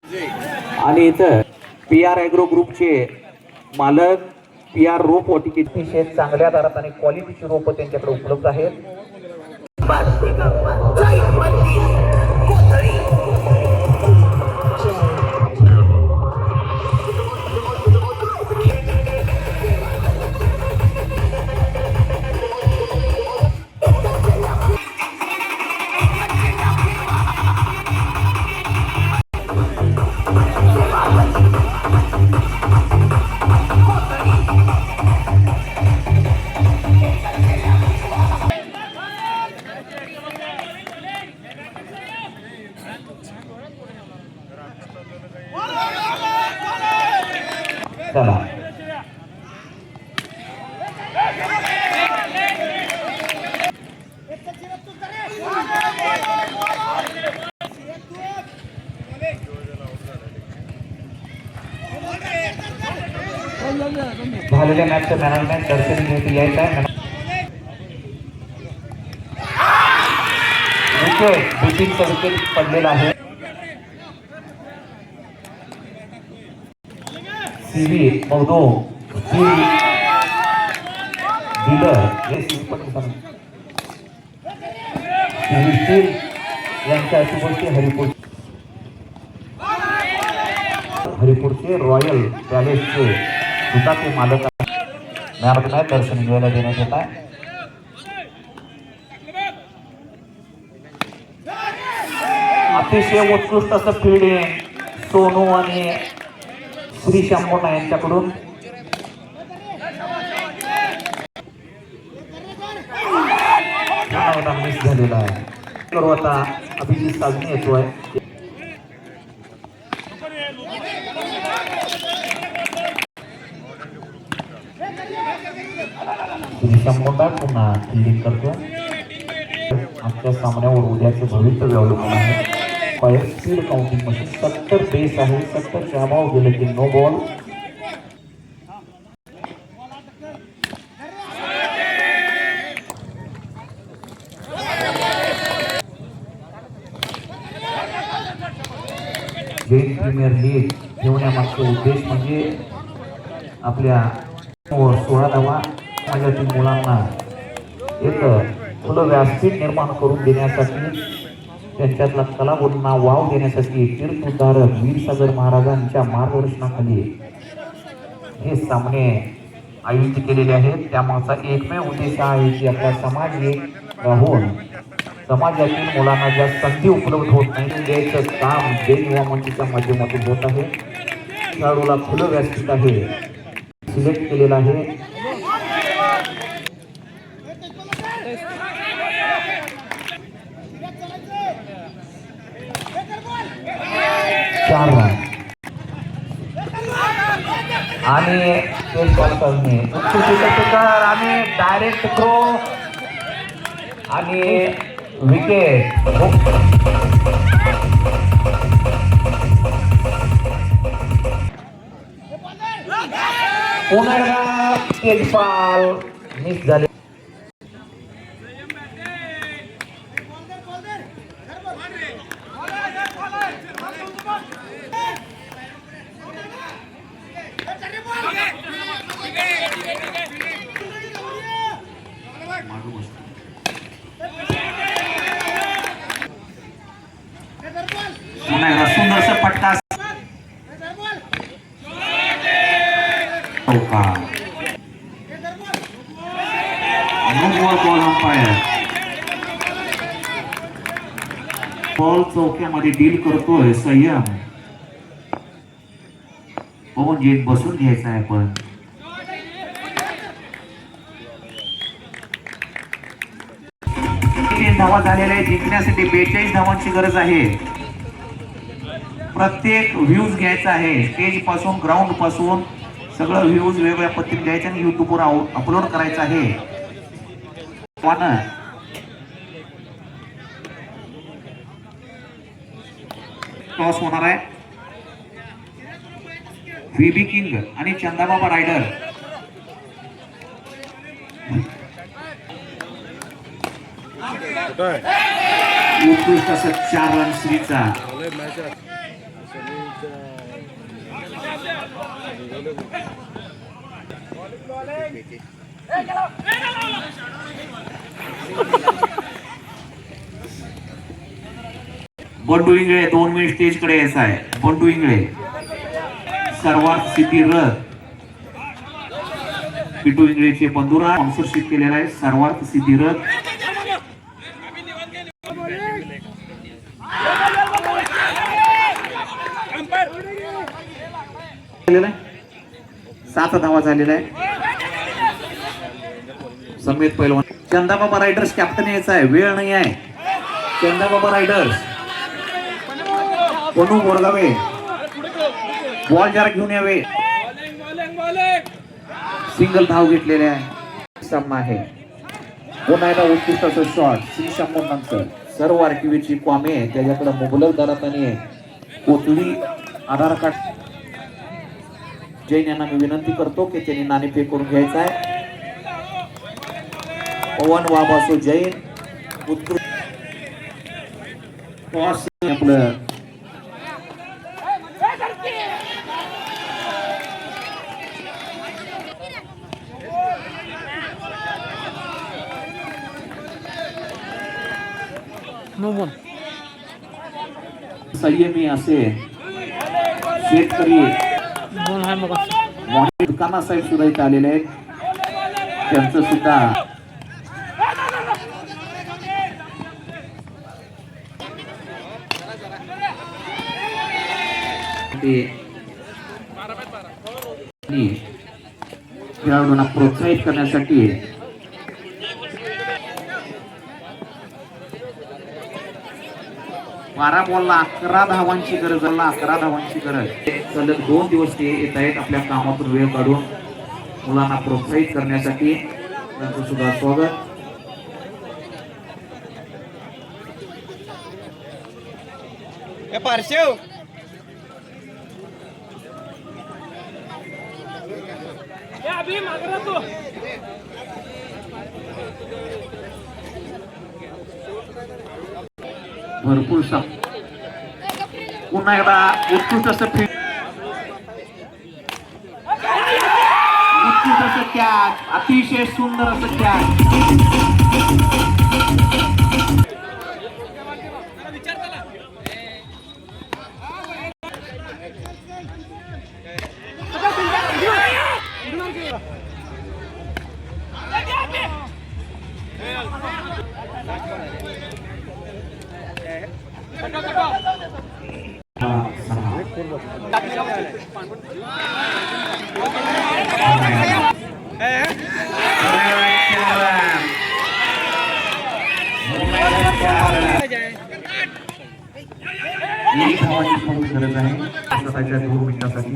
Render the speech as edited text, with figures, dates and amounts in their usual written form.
आणि इथं PR agro ग्रुपचे मालक PR रोप वाटिके अतिशय चांगल्या दरात आणि क्वालिटीची रोप त्यांच्याकडे उपलब्ध आहेत. चला झालेल्या मॅचचं मॅनेजमेंट दर्शन घेऊन यायचं आहे. विकेट विकेट पडलेला आहे. सीवी मौदो डीलर हे यांच्या अशी हरिपूरचे रॉयल पॅलेसचे दुधाचे मालक मॅच दर्शन घ्यायला देण्यात येत आहे. अतिशय उत्कृष्ट असं फिल्डिंग सोनू आणि श्री शंभोना यांच्याकडून. मिस झालेला आहे. करू आता अभिजित साजनी येतोय. श्री शंभोना पुन्हा फिल्डिंग करतोय. आमच्या सामन्यावर उद्याचे भवितव्य अवलंबून आहे. स्पीड काउंटिंग मशीन 70 बेस आहे. 70 च्या अभाव गेले की no ball. Jain premier league ठेवण्यामागचा उद्देश म्हणजे आपल्या 16 धावा माझ्यातील मुलांना एक खुलं व्यासपीठ निर्माण करून देण्यासाठी, त्यांच्यातला कलागुणांना वाव देण्यासाठी तीर्थोद्धारक वीरसागर महाराजांच्या मार्गदर्शनाखाली हे सामने आयोजित केलेले आहेत. त्यामागचा एकमेव उद्देश आहे की आपला समाज एक राहून समाजातील मुलांना ज्या संधी उपलब्ध होत नाही द्यायचं काम जैन युवा मंचच्या माध्यमातून होत आहे. खेळाडूला खुलं व्यासपीठ आहे सिलेक्ट केलेलं आहे. आणि आणि डायरेक्ट थ्रो आणि विकेट. पुन्हा तेजपाल मिस झाले. सुंदरसा पट्टा बॉल चौक्यामध्ये डील करतोय संयम. पवन जेट बसून घ्यायचा आहे. पण धावा झालेल्या आहे. जिंकण्यासाठी 42 धावांची गरज आहे. प्रत्येक व्ह्यूज घ्यायचा आहे. स्टेज पासून ग्राउंड पासून सगळं व्ह्यूज वेगवेगळ्या पद्धतीने घ्यायचे आणि युट्यूबवर अपलोड करायचं आहे. टॉस होणार आहे. व्हीबी किंग आणि चंदाबाबा रायडर. उत्कृष्ट असं 4 रन श्रीचा. बंडू इंगळे 2 मिनिट स्टेज कडे यायचं आहे. बंडू इंगळे सर्वात सिद्धिरथ पिटू इंगळेचे बंधुरा स्पॉन्सरशिप केलेला आहे. सर्वात सिद्धिरथ केलेला आहे. 7 धावा झालेला आहे. समेत पहिलवान चंदाबाबा रायडर्स कॅप्टन यायचा आहे. वेळ नाही आहे. चंदाबाबा रायडर्स कोणू बोरगावे बॉल जरा घेऊन यावे. सिंगल धाव घेतलेले आहे. सामना आहे. पुन्हा एकदा उत्कृष्ट शॉट श्रीशंभूनंतर सर्व आरटीव्हीची क्वामे त्याच्याकडे मुबलक दरात आणि कोथळी आधार कार्ड. जैन यांना मी विनंती करतो की त्यांनी नाणेफेक करून घ्यायचा आहे. पवन वाबासो जैन उत्कृष्ट आपलं संयमी असे शेतकरी दुकाना साहेब सुद्धा इथे आलेले आहेत. त्यांचं सुद्धा खेळाडूंना प्रोत्साहित करण्यासाठी 12 बॉलला 11 धावांची गरज. 11 धावांची गरज. सलग 2 दिवस ते येत आहेत आपल्या कामातून वेळ काढून मुलांना प्रोत्साहित करण्यासाठी. त्यांचं सुद्धा स्वागत. भरपूर पुन्हा एकदा उत्कृष्ट असं उत्कृष्ट असं कॅच. अतिशय सुंदर असं कॅच. गरज आहे 2 मिनिटासाठी.